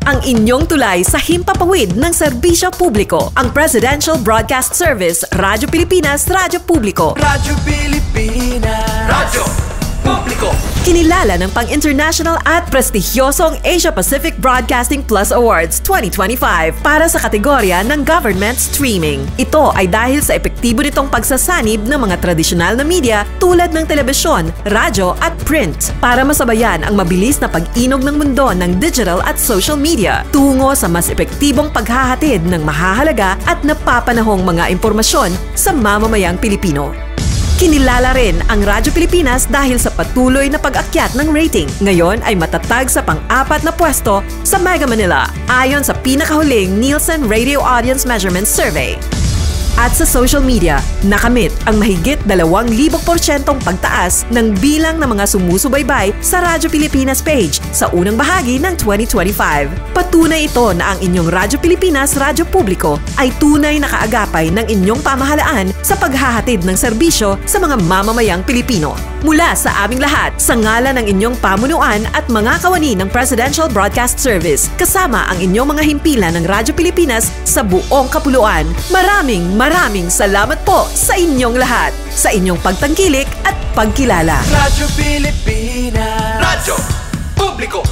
ang inyong tulay sa himpapawid ng serbisyo publiko. Ang Presidential Broadcast Service, Radyo Pilipinas, Radyo Publiko. Radyo Pilipinas. Radyo Publiko. Kinilala ng pang-international at prestigyosong Asia Pacific Broadcasting Plus Awards 2025 para sa kategorya ng Government Streaming. Ito ay dahil sa epektibo nitong pagsasanib ng mga tradisyonal na media tulad ng telebisyon, radyo at print para masabayan ang mabilis na pag-inog ng mundo ng digital at social media tungo sa mas epektibong paghahatid ng mahahalaga at napapanahong mga impormasyon sa mamamayang Pilipino. Kinilala rin ang Radyo Pilipinas dahil sa patuloy na pag-akyat ng rating. Ngayon ay matatag sa pang-4 na pwesto sa Mega Manila ayon sa pinakahuling Nielsen Radio Audience Measurement Survey. At sa social media, nakamit ang mahigit 2,000% pagtaas ng bilang ng mga sumusubaybay sa Radyo Pilipinas page sa unang bahagi ng 2025. Patunay ito na ang inyong Radyo Pilipinas, Radyo Publiko ay tunay na kaagapay ng inyong pamahalaan sa paghahatid ng serbisyo sa mga mamamayang Pilipino. Mula sa aming lahat, sa ngalan ng inyong pamunuan at mga kawani ng Presidential Broadcast Service, kasama ang inyong mga himpilan ng Radyo Pilipinas sa buong kapuluan. Maraming salamat po sa inyong lahat, sa inyong pagtangkilik at pagkilala. Radyo Pilipinas. Radyo Publiko.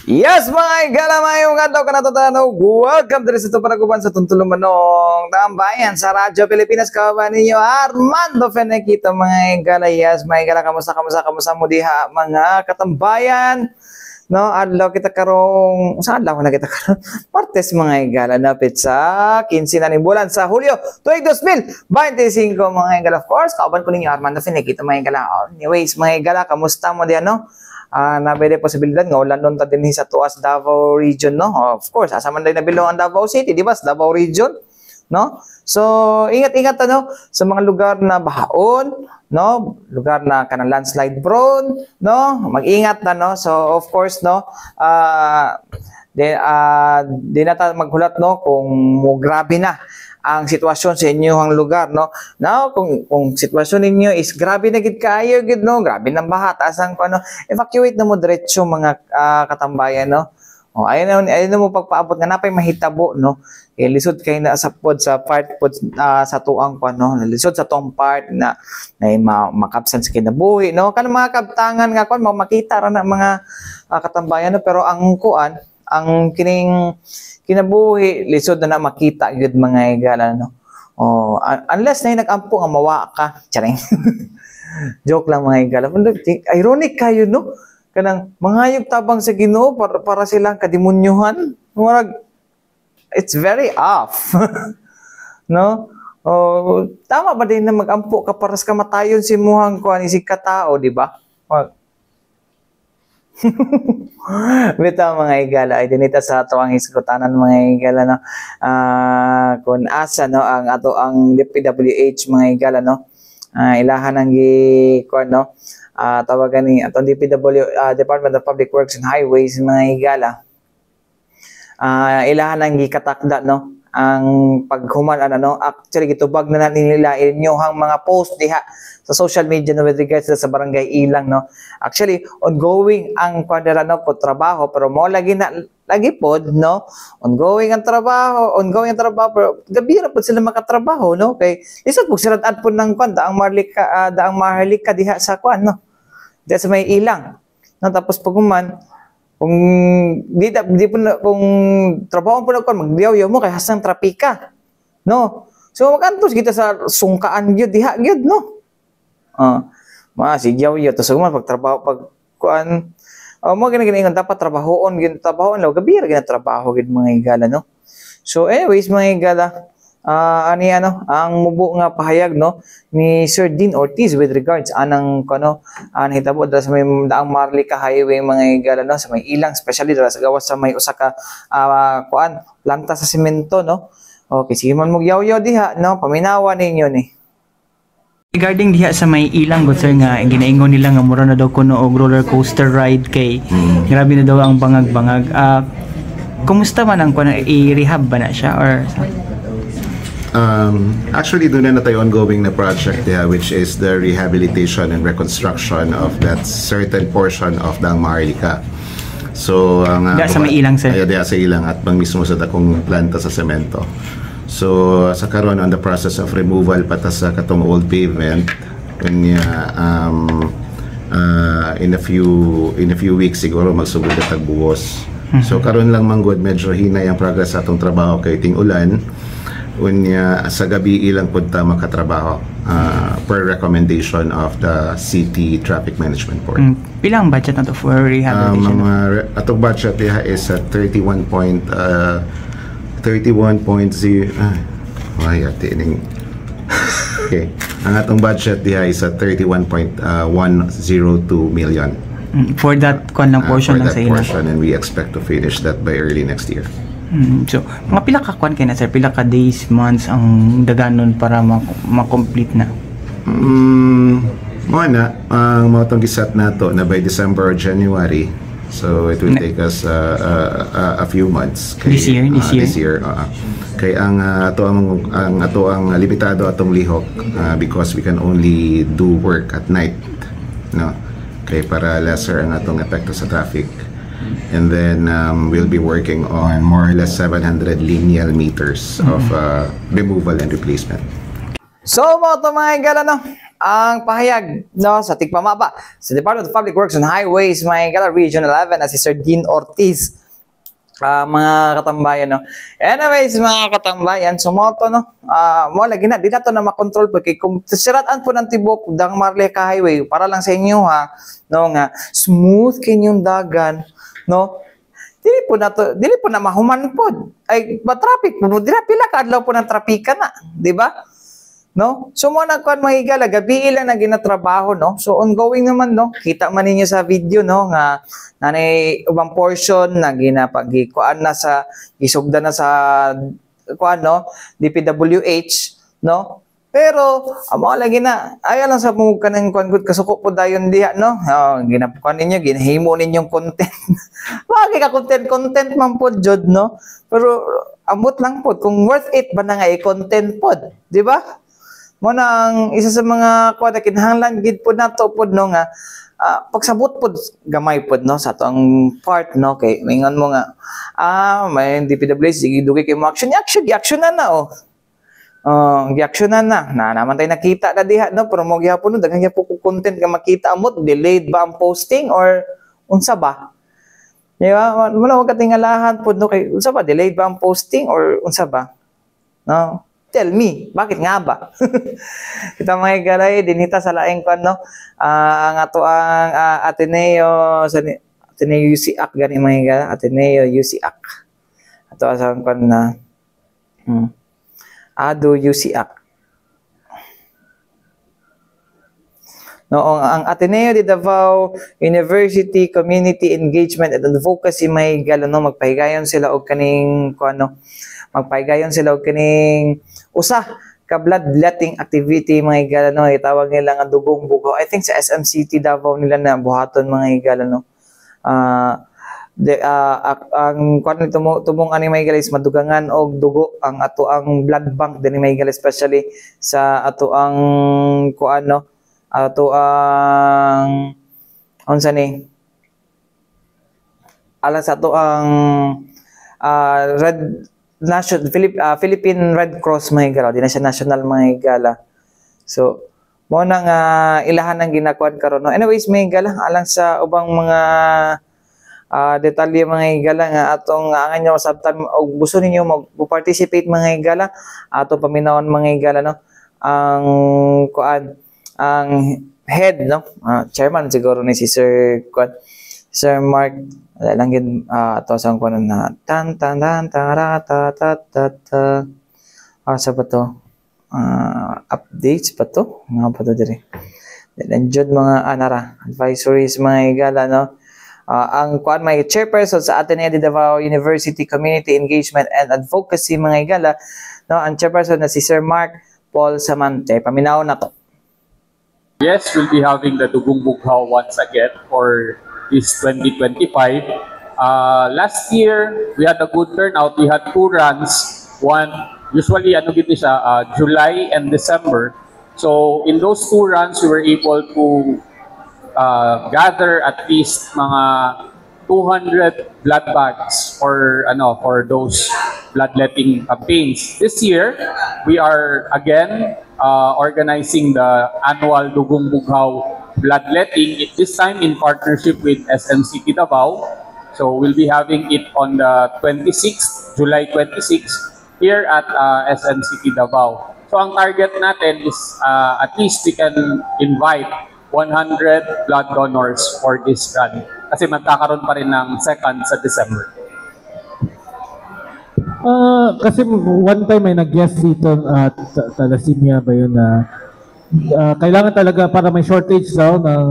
Yes, mga igala, mayong adlaw ka natatanaw. Welcome to sa panaguban sa tuntulong manong tambayan sa Radyo Pilipinas. Kawan ninyo, Armando Fenekito, mga igala. Yes, mga igala, kamusta mo diha, mga katambayan. No, adlaw kita karong, sa adlaw na kita karong Martes, mga igala, napit sa 15 na ng bulan sa Hulyo, tuig 2025, mga igala. Of course, kawan ko ninyo, Armando Fenekito, mga igala. Anyways, mga igala, kamusta mo diha, no? Na may posibilidad nga ulan nun ta din sa tuas Davao region, no? Of course, asa man day nabilong ang Davao City, di ba? Sa Davao region, no? So, ingat-ingat ano sa mga lugar na bahaon, no? Lugar na kanang landslide prone, no? Mag-ingat na, no? So, of course, no, di na ta maghulat, no, kung grabe na ang sitwasyon sa inyong lugar, no? Now, kung sitwasyon ninyo is grabe na gid kayo gid, no? Grabe nang baha, taas ang evacuate na mo diretso, mga katambayan, no? O ayun na mo pagpaabot nga napay mahitabo, no? Lisod kay na sa pod sa part pod sa tuang no? Lisod sa tong part na makapsan sa kinabuhi, no? Kanang mga kabtangan nga makita ra na mga katambayan, no? Pero ang ang kining kinabuhi lisod na makita gud, mga igala, no? Unless na nag-ampo nga mawa ka, charing. Joke lang, mga igala. Ironic kayo, no? Kanang mangayog tabang sa Ginoo para silang kadimunyuhan. It's very off. No? Tama ba din na mag-ampo ka para sa kamatayon si muhang isig katao, di ba? Bitaw, mga igala, ay dinita sa atong iskutanan, mga igala, no? Kung asa, no, ang DPWH, mga igala, no? Ilahan ang no? Tawagan ni atong Department of Public Works and Highways, mga igala. Ilahan ang gikatakda, no? Ang paghuman, no? Actually, gitubag na nila inyohang mga post diha sa social media, no, with regards sa barangay ilang, no? Actually, ongoing ang kwadra, no, po trabaho, pero mo lagi pod, no? Ongoing ang trabaho, pero gabi ra pod sila makatrabaho, no? Kay lisod po sila po ng daang maharlika diha sa no? Diha sa may ilang, no? Tapos paguman Kung di po na, kung trabaho po na kon magdiyaw mo kay hasang trapika. No. So makantos kita sa sungkaan gyud diha gyud no. Si diyaw to so man pagtrabaho pag kuan mo gina dapat trabahoon law gabi ra gina trabaho gid mga higala no. So anyways mga higala ang mubo nga pahayag no ni Sir Dean Ortiz with regards anang hitabo dala sa may daang Marlica Highway mga higala no sa may ilang especially dala sa gawas sa may usa ka planta sa semento no. Okay, sige man mogyaw-yaw diha no paminawa ninyo ni. Regarding diha sa may ilang gud sir nga ginaingon nila nga mura na daw kuno og roller coaster ride kay grabe na daw ang bangag-bangag. Kumusta man ang i-rehab ba na siya or actually, doon na tayo ongoing na project which is the rehabilitation and reconstruction of that certain portion of Daang Maharlika. So, sa may ilang, sir? Sa ilang at bang mismo sa takong planta sa semento. So, sa karon on the process of removal pata sa katong old pavement, in a few weeks siguro magsugod na tagbuwos. So, karon lang manggod medyo hinay ang progress sa atong trabaho kay ting ulan. Unya sa gabi ilang punta makatrabaho per recommendation of the City Traffic Management Board. Pilang budget na to for rehabilitation? Atong budget diha is at 31.0 okay. Ang atong budget diha is at 31.102 million. For that portion lang sa ilang? And we expect to finish that by early next year. So, mga pila ka kwan kay na sir, pila ka days, months ang daganon para ma-complete na? Ang mga itong gisat na to na by December or January, so it will take us a few months. This year? Kay ang limitado atong lihok because we can only do work at night, no? Kay para lesser ang atong epekto sa traffic. And then we'll be working on more or less 700 lineal meters of removal and replacement. So mga higala no, ang pahayag no sa tigpamaba sa Department of Public Works and Highways mga higala Region 11 na si Sir Dean Ortiz. Mga katambayan no. Anyways mga katambayan, sumoto no. Mo lagi na di na to na makontrol pagkay kung siratan po ng tibok Daang Marlica Highway para lang sa inyo ha no nga smooth kinyong dagan no. Dili po na mahuman pod. Ay ba traffic puno dira pila ka adlaw po ng trapika na, di ba? No? So mo nagkuan mahigala gabi ilang na ginatrabaho no. So ongoing naman no. Kita man ninyo sa video no nga nanay ubang portion na ginapagikuan na sa isugda na sa kuan no DPWH no. Pero amo lagi na ay lang sa mo kanang kuan gud kasuko po dayon diha no. Ginapukan ninyo ginahimo ninyong content. Wagi ka content man pod jud no. Pero amot lang pod kung worth it ba na nga i-content pod, di ba? Mo na ang isa sa mga kuan kinahanglan gid pod nato pod no nga pagsabot pod gamay pod no sa atong part no kay mingon mo nga may DPWH sige dugay kay mo action na oh. Gi-actionan na naman tayo nakita na diha no pero mo gyapon no daghan gyapon ko content nga makita amot delayed ba ang posting or unsa ba? Di ba? Wala ka tingalahan pod no kay unsa ba delayed ba ang posting or unsa ba? No? Tell me, bakit nga ba? Kita mga galay dinita sa laing kon no. Ang ato ang Ateneo UCAC gani mga galay Ateneo UCAC. Ato asang kon na ADO UCAC. No, ang Ateneo de Davao University Community Engagement and Advocacy may no magpahigayon sila og kaning magpahigayon sila og kaning usa ka bloodletting activity mga higala no itawag nila nga dugong bugaw. I think sa SMCT Davao nila na buhaton mga higala no. Ang kuan nito tumong ani may guys madugangan og dugo ang ato ang blood bank dinhi may guys especially sa ato ang kuan no ato ang unsa ni ala sa ato ang Philippine Red Cross mga higala di na siya national mga higala. So mo na nga ilahan ang ginakuan karon no. Anyways mga higala alang sa ubang mga detalye mga higala nga atong angan nyo sabtan og gusto ninyo mag-participate mga higala ato paminawon mga higala no ang kuan ang head no chairman siguro ni si Sir kuan Sir Mark lang gid ato sa kuan na tan tan tan tara ta ta ta ta sa ba to updates pa to nga pa to dire then jud mga anara advisories mga higala no. Ang kuan may chairperson sa Ateneo de Davao University Community Engagement and Advocacy mga higala no ang chairperson na si Sir Mark Paul Samante paminaw na to. Yes, we'll be having the Dugong Bughaw once again for this 2025. Last year we had a good turnout. We had 2 runs. One usually gini siya July and December. So in those 2 runs we were able to gather at least mga 200 blood bags for those bloodletting campaigns. This year, we are again organizing the annual Dugong Bughaw bloodletting. This time in partnership with SMCT Davao. So we'll be having it on the 26th, July 26th, here at SMCT Davao. So ang target natin is at least we can invite 100 blood donors for this run. Kasi magkakaroon pa rin ng second sa December. Kasi one time may nag-guest dito at thalassemia ba yun na kailangan talaga para may shortage daw ng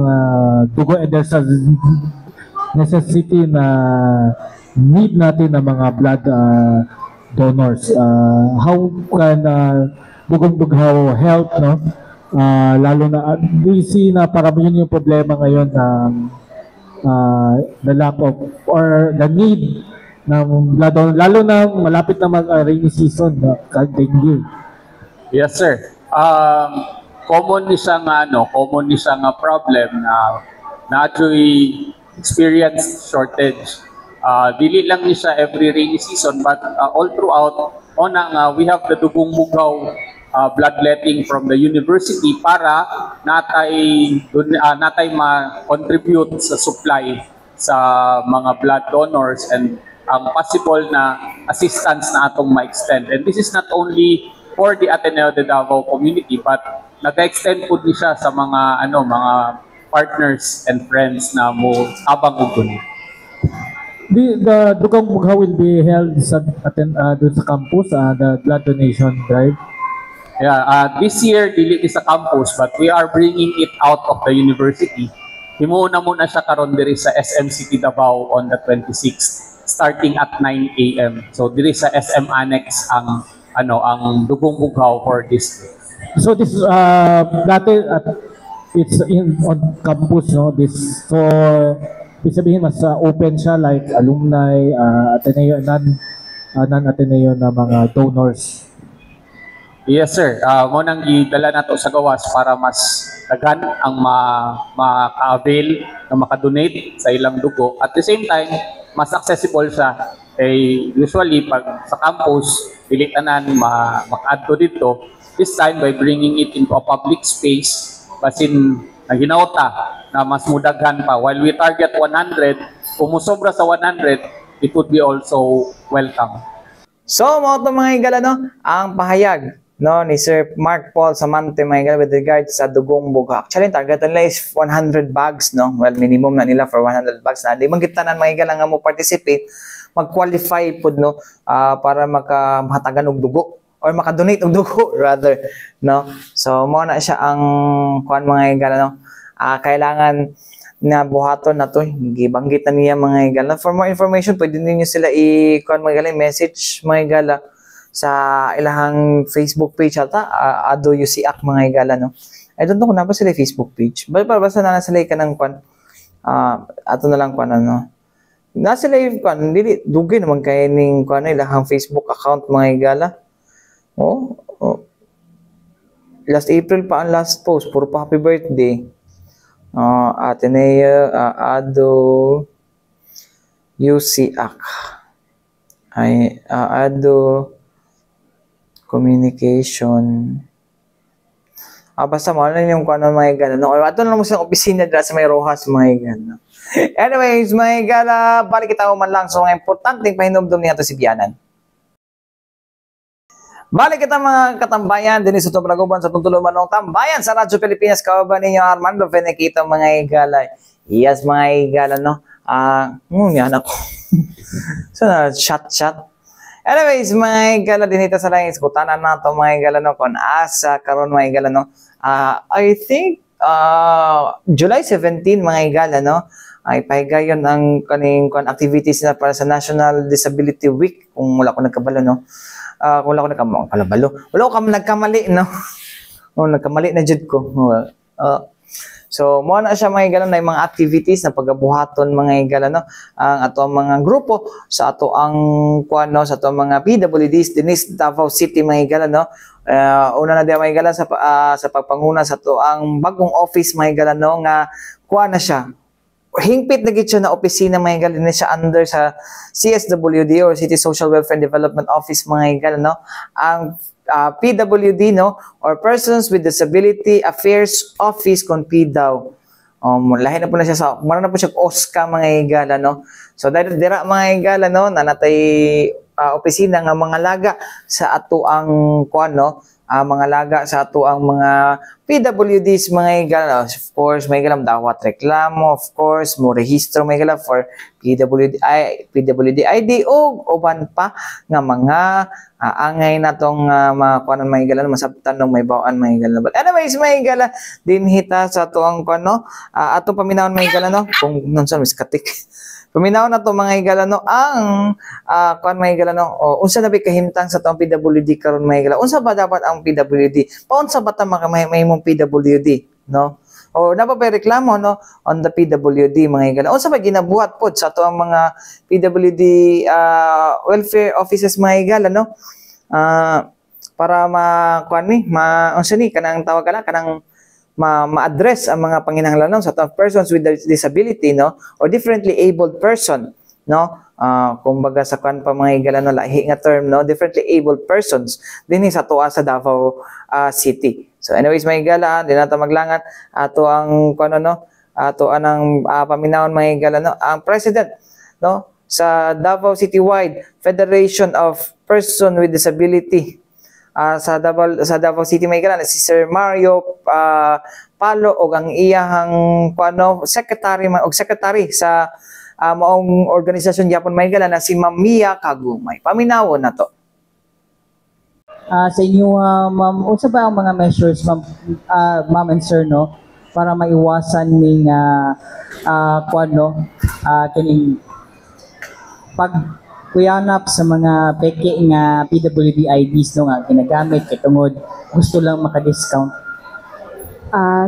dugo and there's a necessity na need natin ng mga blood donors. How can Dugong Bughaw help, no? Lalo na busy na parang yun yung problema ngayon ng the lack of or the need ng blood donor, lalo na malapit na mag-rainy season dengue. Yes sir. Common ni siya nga problem na actually experience shortage. Dili lang ni siya every rainy season but all throughout we have the Dugong Bughaw bloodletting from the university para natay ma-contribute sa supply sa mga blood donors and ang possible na assistance na atong ma-extend. And this is not only for the Ateneo de Davao community but nag-extend po din siya sa mga mga partners and friends na mo abang uguni. The Dugong Bughaw will be held sa campus, the blood donation drive. Yeah, this year dili sa campus but we are bringing it out of the university. Himuna muna siya karon diri sa SMCT Davao on the 26th starting at 9 AM. So diri sa SM Annex ang ang Dugong Bughaw for this day. So this dati it's on campus, no? This so ibig sabihin mas open siya like alumni, Ateneo, non-Ateneo na mga donors. Yes sir, mo nang gidala nato sa gawas para mas daghan ang maka-avail na maka-donate sa ilang dugo. At the same time, mas accessible siya. Usually pag sa campus, dili tanan maka-adto dito. This time by bringing it into a public space, basin naginauta na mas mudaghan pa. While we target 100, kung musobra sa 100, it would be also welcome. So mo to mga higala no ang pahayag ni Sir Mark Paul Samante mga higala with regard sa Dugong Bughaw. Actually target nila is 100 bags no. Well minimum na nila for 100 bags na di man gitanan mga higala nga mo participate mag-qualify pud no para makahatagan og dugo or maka-donate og dugo rather no. So mo na siya ang kuan mga higala no. Kailangan na buhaton na to gibanggit na niya mga higala. For more information pwede niyo sila i-kuan mga higala message mga higala sa ilahang Facebook page ata Ado UCAC mga higala no. I don't know kung napa sila Facebook page. Basta na sila kanang kuan ato na lang kuan na sila kuan dili dugay naman kay ning kuan ilahang Facebook account mga higala. Last April pa ang last post puro pa happy birthday. Ateneo Ado UCAC Ado Communication basta mo lang yung kung ano mga higala no? Ato lang mo sa opisina dila sa may Rojas mga higala Anyways, may gala, balik kita man lang sa mga importanteng pahinumdum niya to si Bianan. Balik kita mga katambayan, din sa Tubraguban sa Tuntuluman ng Tambayan sa Radyo Pilipinas, kauban ninyo Armando Fenekito mga igala. Yes, mga igala, no? Yan ako. So, shot. Anyways, mga igala, dinita sa langit, kutanan na ito mga igala, no? Kung asa, karon mga igala, no? I think, July 17, mga igala, no? Ay pahigayon ang kaning activities na para sa National Disability Week, kung wala ko nagkabalo, no? Kung wala ko nagkamali, no? Nagkamali na jud ko. So, mo na siya mga igala na yung mga activities na pagabuhaton mga igala, no? Ang ato mga grupo sa ato ang kuano sa ato mga PWDs dinis Davao City mga igala, no? Una na diya mga igala sa pagpanguna sa ato ang bagong office mga igala, no? Nga kuana siya. Hingpit na gid siya na opisina mga igala, din siya under sa CSWD or City Social Welfare and Development Office mga igala, no? Ang PWD, no, or Persons with Disability Affairs Office kon PDAW. Lahi na po na siya sa na po siya OSCA mga igala, no. So dira mga igala, no, nanatay opisina nga mga laga sa ato ang kuan, no, mga laga sa ato ang mga PWDs mga igala. Of course may igala dawat reklamo, of course mo rehistro mga igala for PWD ID o uban pa nga mga angay natong mga kuanan mga igala masabtan ng may bawaan mga igala. But anyways mga igala, din hita sa ato ang kuan, no, ato paminawon mga igala, no, kung nonson miskatik. Paminaw na to mga igala, no, ang kuan mga igala, no, unsa na bi kahimtang sa tong PWD karon mga igala, unsa ba dapat ang PWD, paunsa ba ta mahimong PWD, no, o napapay reklamo, no, on the PWD mga igala, unsa ba ginabuhat pod sa to ang mga PWD welfare offices mga igala, no, para kuan ni unsa ni kanang tawag kanang ma-address ang mga panginahanglanon sa persons with disability, no, or differently abled person, no, kumbaga sa kan pa mga igala, no, lahi nga term, no, differently abled persons dinhi sa tuwa sa Davao City. So anyways mga igala, di na ta maglangan ato ang kuno, no, ato anang paminawon mga igala, no, ang president, no, sa Davao Citywide Federation of Person with Disability sa Davao City may gala si Sir Mario Palo og ang iyahang secretary sa maong organisasyon Yapon may gala na si Ma'am Mia Kagumay. Paminawon na to. Sa inyo ma'am, unsa ba ang mga measures ma'am and sir, no, para maiwasan ning kining kuyanap sa mga peke nga PWD IDs, no, nga ginagamit kay tungod gusto lang maka-discount?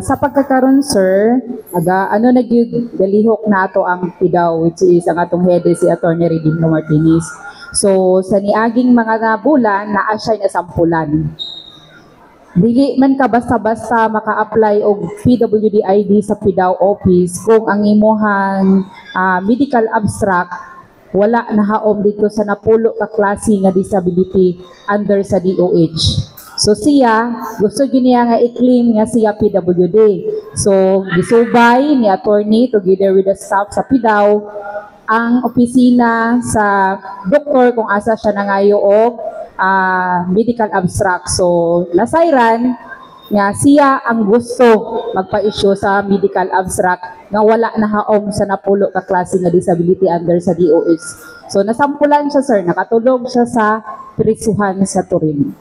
Sa pagkakaroon, sir, ano nagyud galihok nato ang PDAW, which is ang atong head si Attorney Redimno Martinez. So sa niaging mga bulan naa siya na sampulan. Dili man ka basta-basta maka-apply og PWD ID sa PDAW office kung ang imuhang medical abstract wala nahaom dito sa napulo ka klase nga disability under sa DOH. So siya, gusto niya nga i-claim nga siya PWD. So gisubay ni attorney together with the staff sa PDAW ang opisina sa doktor kung asa siya nangayo og medical abstract. So lasayran nga siya ang gusto magpa-issue sa medical abstract nga wala nahaom sa napulo ka klase nga disability under sa DOH. So nasampulan siya, sir, nakatulog siya sa prisuhan sa Turin.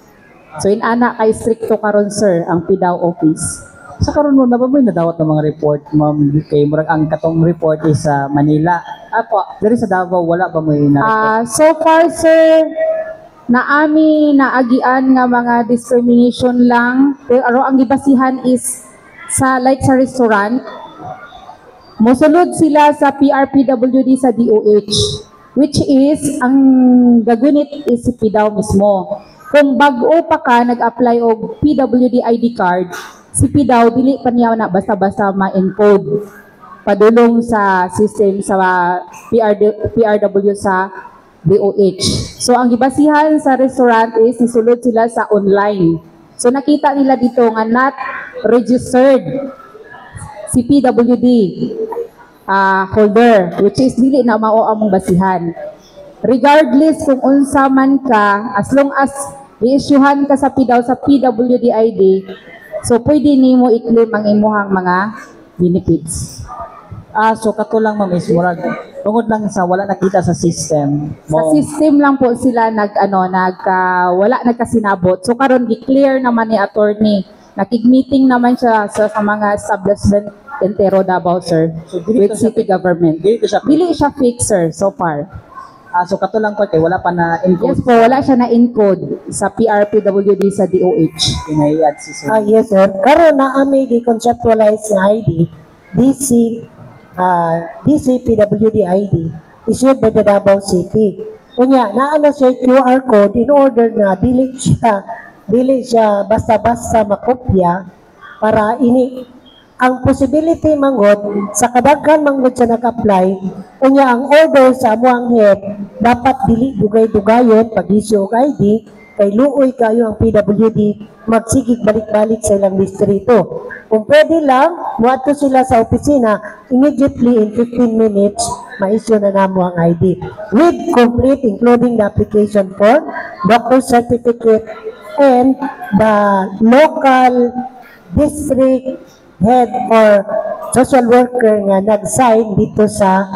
So inana kay stricto karon, sir, ang PDAW office. Sa karon mo na ba may nadawat ng mga report, ma'am, kay murag ang katong report is sa Manila? Apo, diri sa Davao wala ba may na-report? So far, sir, naami naagian nga mga discrimination lang, pero ang gibasihan is sa sa restaurant. Mosulod sila sa PRPWD sa DOH, which is ang gagunit is si PDAW mismo. Kung bag-o pa ka nag-apply og PWD ID card, si PDAW dili pa niya na basta-basta ma-encode padulong sa system sa PRW sa DOH. So ang gibasihan sa restaurant is nisulod sila sa online. So nakita nila dito nga not registered si PWD. holder, which is dili na mao among basihan. Regardless kung unsa man ka, as long as i-issuehan ka sa PWD ID, so pwede nimo i-claim ang imuhang mga benefits. So kato lang ma'am is murag tungod lang sa wala nakita sa system. Sa system lang po sila wala nagkasinabot. So karon gi-clear naman ni attorney. Nakig-meeting naman siya sa mga establishment entero Davao, sir, with city government. Dili siya fix, sir, so far. So kato lang ko kay wala pa na encode. Yes po, wala siya na encode sa PRPWD sa DOH. Inayad si sir. Yes, sir. Karon na ami gi-conceptualize nga ID, DC PWD ID issued by the Davao City. Kunya, naano siya QR code in order na dili siya basta-basta makopya para ang possibility manggod sa kadaghan manggod sa nag-apply kunya ang order sa amuang head dapat dili dugay-dugayon pag-issue og ID kay luoy kayo ang PWD magsigig balik-balik sa ilang distrito. Kung pwede lang, muadto sila sa opisina, immediately in 15 minutes, ma-issue na namo ang ID. With complete, including the application form, doctor certificate, and the local district head or social worker nga nag-sign dito sa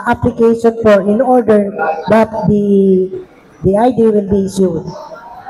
application form in order that the ID will be issued.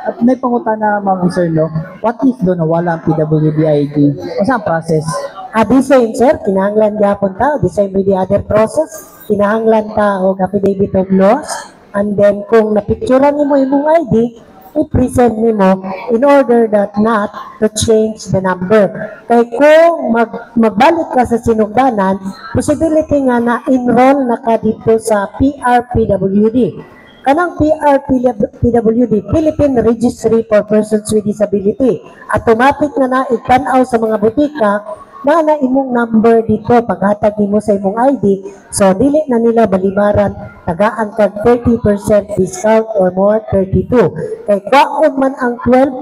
At may pangutana ma'am sir no, what if do nawala ang PWD ID? Unsa ang process? The same sir, kinahanglan gyapon ta, the same with the other process, kinahanglan ta og affidavit of loss, and then kung napicturean nimo imong ID, i-present nimo in order that not to change the number. Kay kung magbalik ka sa sinugdanan, possibility nga na-enroll na ka dito sa PRPWD. Kanang PRPWD, Philippine Registry for Persons with Disability. Automatic na itanaw sa mga butika na imong number dito paghatag nimo sa imong ID. So dili na nila balibaran tagaan kag 30% discount or more 32. Kay kwaon man ang 12%,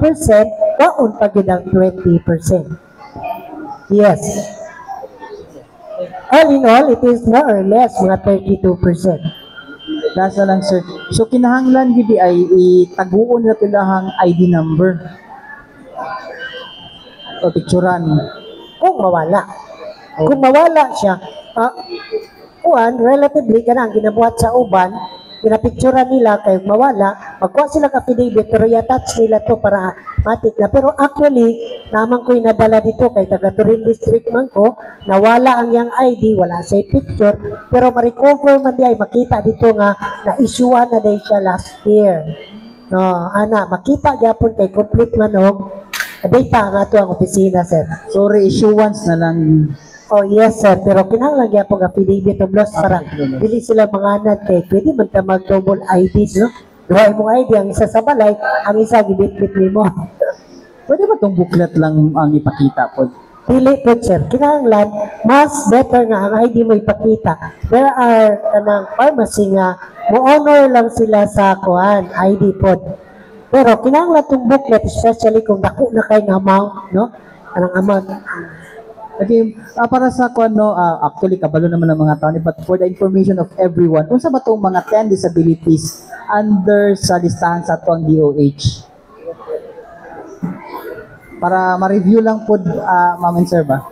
kwaon pa gyud ang 20%. Yes. All in all, it is more or less mga 32%. Lasa lang sir. So kinahanglan gid ay itaguon na tilahang ID number. O picturean. Kung mawala. Kung mawala siya, relatively kanang ginabuhat sa uban, pinapicturean nila kay mawala, magkuha sila ka affidavit pero i-attach nila to para matik na. Pero actually, naman ko'y nadala dito kay taga Turin District man ko, nawala ang yang ID, wala sa picture, pero ma-recover man di ay makita dito nga na-issuean na day siya last year. No, makita gyapon kay complete manog, data nga to ang opisina, sir. So reissuance na lang. Oh yes sir, pero kinahanglan gyapon ang affidavit of loss para dili sila manganad kay pwede man ta mag-double IDs, no? Duha imong ID, ang isa sa balay, ang isa gibit-bit nimo. Pwede ba tong booklet lang ang ipakita po? Dili po sir, kinahanglan mas better nga ang ID mo ipakita. There are kanang pharmacy nga mo-honor lang sila sa kuan ID pod. Pero kinahanglan tong booklet, especially kung dako na kay nga amount, no? Anong amount? Okay, para sa kuan no, actually kabalo naman ng mga tao, but for the information of everyone, unsa ba tong mga 10 disabilities under sa listahan sa tuang DOH? Para ma-review lang po, ma'am and sir ba?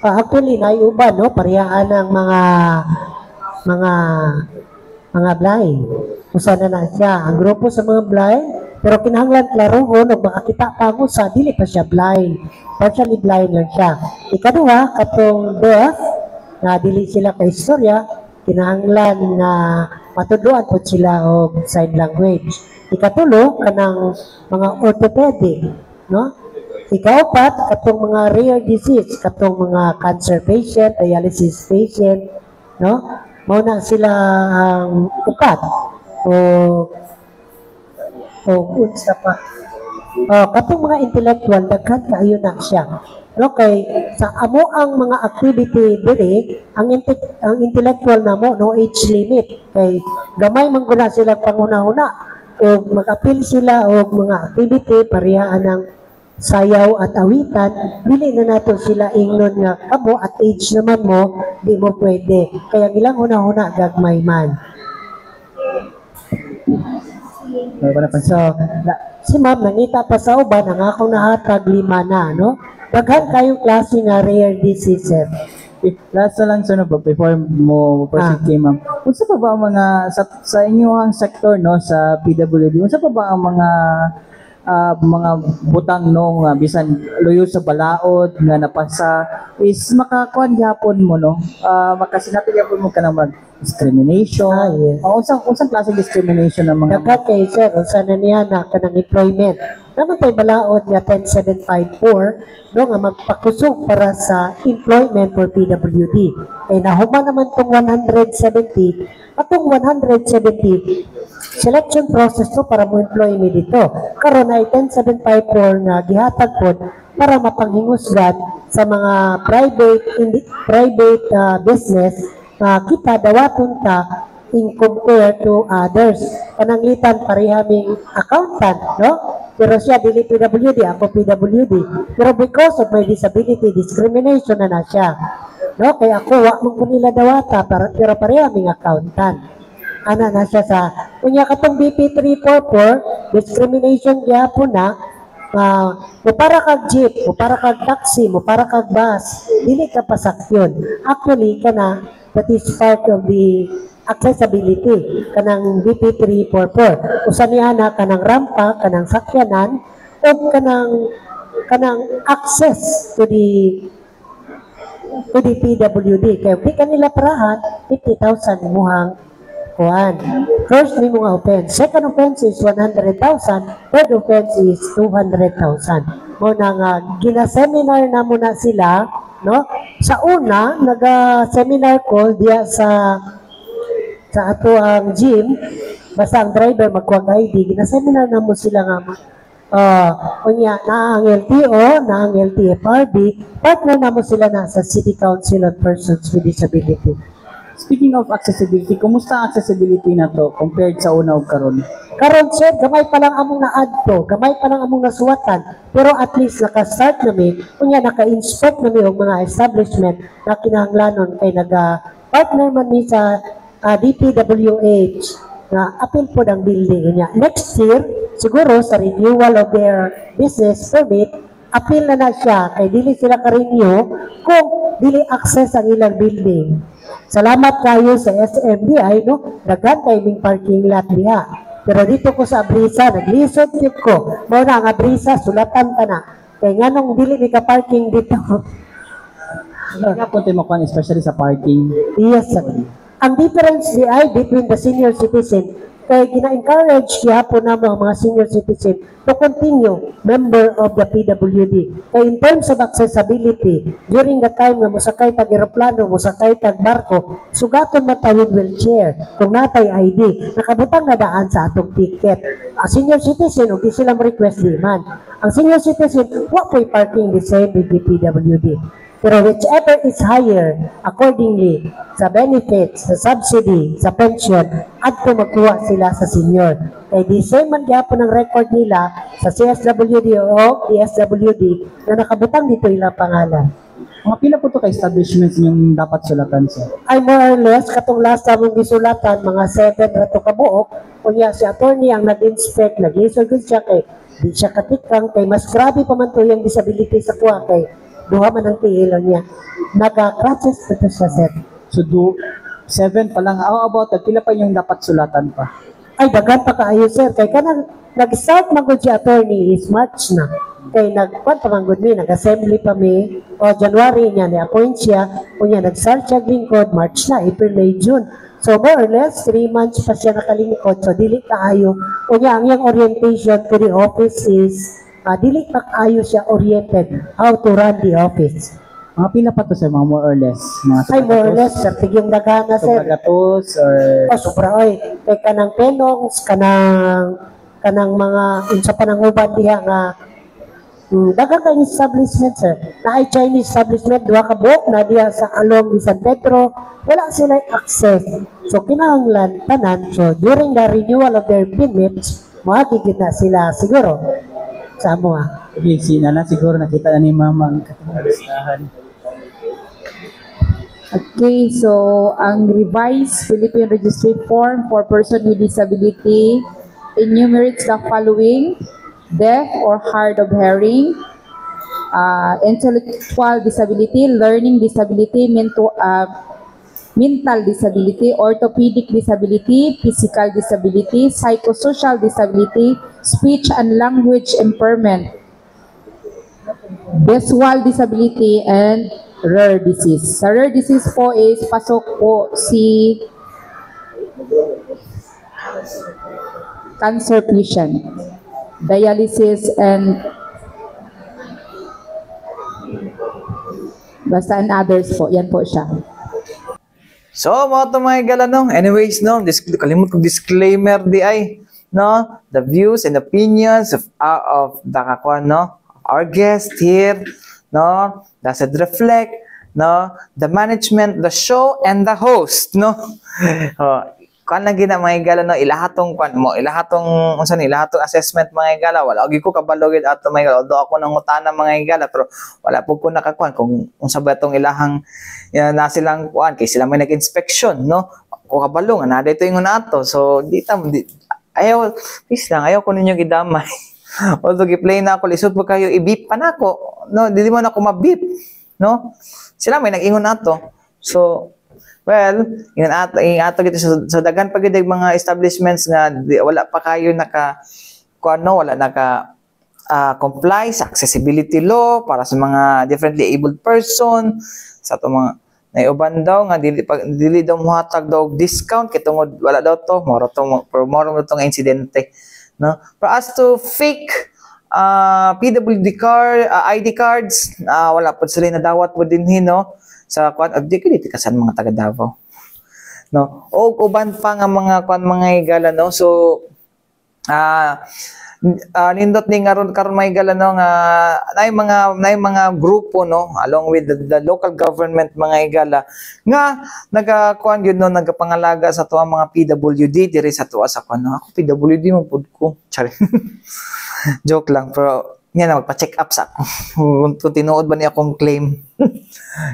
Actually, naiuban, no? Parehaan ng mga blind. Usa na siya. Ang grupo sa mga blind, pero kinahanglan klarohon o makakita pa mo sa dili pa siya blind. Partially blind lang siya. Ikaduha, katong deaf, na dili sila ka istorya, kinahanglan na matudloan po sila og sign language. Ikatulo, kanang mga orthopedic, no? Ikaapat, katong mga rare disease, katong mga cancer patient, dialysis patient, no? Mauna sila ang upat o unsa pa. Katong mga intellectual, daghan kaayo na siya. No, kay sa amo ang mga activity diri, ang intellectual namo no age limit. Kay gamay man guna sila panguna-una o mag-appeal sila og mga activity parehaan ng sayaw at awitan, dili na nato sila ingnon nga kamo at age naman mo, di mo pwede. Kaya ilang una-una gagmay man. So, si ma'am, nangita pa sa uban, ang akong nahatag 5 na, no? Daghan kayong klase nga rare diseases. Last na lang sunod before mo proceed kay ma'am. Unsa pa ba ang mga sa inyong sektor no sa PWD? Unsa pa ba ang mga butang no nga bisan luyo sa balaod nga napasa is makakuan gyapon mo no? Makasinati gyapon mo kanang mag discrimination. Yes. Unsang klase discrimination ng mga Dagat kay sir, unsa na niya na kanang employment. Naman tayo balaod nga 10754 no nga magpakusog para sa employment for PWD. Kay nahuman naman tong 170, atong 170 selection process to para mo employ mi dito. Karon ay 10754 nga gihatag pod para mapanghingusgan sa mga private business na kita dawaton ta in compare to others. Pananglitan parehaming accountant, no? Pero siya dili PWD, ako PWD. Pero because of my disability, discrimination na siya. No? Kaya ako, wa mong kunila dawata, pero parehaming accountant. Ana na siya sa, kunya katong BP 344, discrimination gyapon na, mo para kag jeep, mo para kag taxi, mo para kag bus, dili ka pasakyon. Actually, kana, that is part of the accessibility kanang BP 344. Usa niya na kanang rampa, kanang sakyanan, o kanang access to the PWD. Kaya di kanila parahan, 50,000 muhang kuhan. First ni mga offense. Second offense is 100,000. Third offense is 200,000. Muna nga, gina-seminar na muna sila, no? Sa una, naga-seminar ko diya sa ato ang gym, basta ang driver magkuhag ID, gina-seminar na mo sila nga kunya, na ang LTO, na ang LTFRB, partner na mo sila na sa City Council on Persons with Disability. Speaking of accessibility, kumusta ang accessibility na to compared sa una o karon? Karon sir, gamay pa lang among na-add to, gamay pa lang among nasuwatan, pero at least naka-start nami, kunya naka-inspect nami og mga establishment na kinahanglanon kay naga-partner man ni sa DPWH na appeal po ng building niya. Next year, siguro sa renewal of their business permit, appeal na siya kay dili sila ka-renew kung dili access ang ilang building. Salamat kayo sa SMDI, no? Daghan kay ming parking lot diha. Pero dito ko sa Abrisa, naglisod ko. Mao na ang Abrisa, sulatan ta na. Kay nganong dili mi ka parking dito. Kaya po tayo makuha, especially sa parking. Yes, sir. Ang difference di ay between the senior citizen, kaya gina-encourage gihapon na mga senior citizen to continue member of the PWD. Kaya in terms of accessibility, during the time nga musakay tag eroplano, musakay tag barko, sugaton man tayo wheelchair, kung natay ID, nakabutang na daan sa atong ticket. Ang senior citizen, kung di sila request di man. Ang senior citizen, wa po'y parking the same with the PWD. Pero whichever is higher, accordingly, sa benefits, sa subsidy, sa pension, at kung magkuha sila sa senior. Kaya di same man gyapon ang record nila sa CSWD o DSWD na nakabutang dito ilang pangalan. Mga pila po to ka establishments yung dapat sulatan sir? Ay more or less, katong last namong gisulatan, mga 7 rato kabuok, kunya si attorney ang nag-inspect, nag-isol siya kay di siya katikang, kay mas grabe pa man to yung disability sa kuha kay duha man ang tiilan niya. Nagka-crutches pa to siya, sir. So, 7 pa lang. How about that? Pila pa yung dapat sulatan pa? Ay, dagan pa kaayo, sir. Kay kanang nag-start magod si attorney is March na. Kay nagpan pa manggod mi, nag-assembly pa mi, o January niya, ni-appoint siya, o niya, nag-start siya lingkod, March na, April, May, June. So, more or less, 3 months pa siya nakalingkod. So, dili kaayo. O niya, ang yung orientation to the office is dili pa kaayo siya oriented how to run the office. Mga pila pa to sir, mga more or less? Ay, more or less, sir. Tigyong nagana, sir. Sobra-gatos or... Sobra, oy. Kay kanang penongs, kanang mga unsa pa nang uban diha nga daghang kay establishment, sir. Na ay Chinese establishment, duha ka buok na diha sa along ni San Pedro. Wala sila access. So, kinahanglan tanan. So, during the renewal of their permits, makikita na sila siguro. sa amo ah. Okay, na siguro nakita na ni Mama ang listahan. Okay, so ang revised Philippine Registry Form for person with disability enumerates the following: deaf or hard of hearing, intellectual disability, learning disability, mental disability, orthopedic disability, physical disability, psychosocial disability, speech and language impairment, visual disability, and rare disease. Sa rare disease po is pasok po si cancer patient, dialysis, and basta and others po. Yan po siya. So, mga ito mga igala, no? Anyways, no? Kalimut kong disclaimer di ay, no? The views and opinions of the kakuan, no? Our guest here, no? Does it reflect, no? The management, the show, and the host, no? Kuan lagi na mga igala, no? Ilahatong assessment mga igala. Wala agi ko kabalogid ato mga igala. Although ako nangutana mga igala, pero wala po ko nakakuan kung sa batong ilahang na silang kuan kay sila may nag-inspection, no? Ko kabalo nga na dito ingon ato. So ayaw ko ninyo gidamay. Although gi-play na ako, lisod po kayo, i-beep pa na ako. No, di mo na ako ma-beep. No? Sila may nag-ingon nato. So, well, ingon ato gito sa dagan pag mga establishments nga wala pa kayo wala comply sa accessibility law para sa mga differently abled person, sa to mga naiuban daw nga dili daw muhatag daw discount kay tungod wala daw to moro to nga insidente. No? For us to fake PWD card, ID cards, wala po sila na dawat po din no? Sa kwan objectivity kasan mga taga Davao. No? O uban pa nga mga igala, no? So nindot ni karon may igala, no, nga nay mga grupo, no, along with the local government mga igala nga nagakuan gyud, no, nagapangalaga sa tuwa mga PWD diri sa tuwa sa kuan, no? Ako PWD mo pud ko. Chari. Joke lang, pero nga na magpa-check up sa ako. Kung tinuod ba niya akong claim.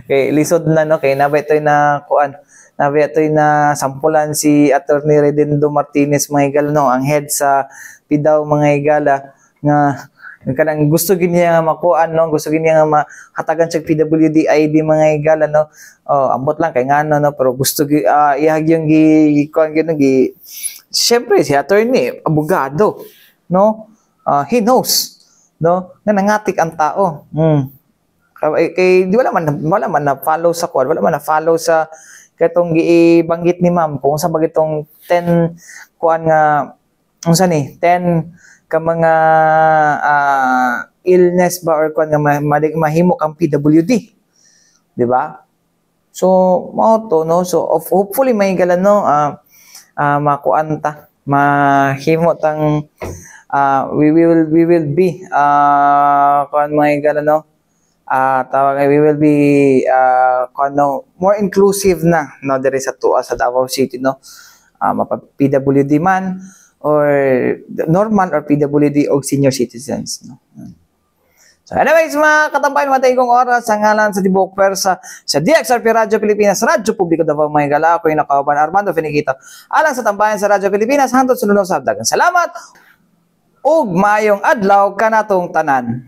Kay lisod na, no, kay nabay toy na kuan. Nabay toy na sampulan si Attorney Redendo Martinez mga igala, no, ang head sa PIDAW mga igala, nga kanang gusto gid niya nga makuan, no, gusto gid niya nga mahatagan sa PWD ID mga igala, no. Ambot lang kay ngano, no, pero gusto ihag yung kuan gyud syempre si attorney abogado, no. He knows, no, nga nangatik ang tao. Kay di wala man na follow sa kuan, wala man na follow sa katong gibanggit ni ma'am kung sa bagitong 10 kuan nga unsa ni 10 ka mga illness ba or kuan nga mahimo kang PWD, di ba? So mao to, no, so hopefully may galan, no, makuanta mahimo tang we will be kuan may galan, no, tawag we will be kuan, no, more inclusive na, no, diri sa tuwa sa Davao City, no, PWD man or normal or PWD o senior citizens, no. So anyways, mga katambayan, matay kong oras sa ngalan sa Tibuok Pwersa sa DXRP Radyo Pilipinas, Radyo Publiko Davao mga igala. Ako yung nakauban Armando Finiquito alang sa tambayan sa Radyo Pilipinas hangtod sunod sa dagan. Salamat ug maayong adlaw kanatong tanan.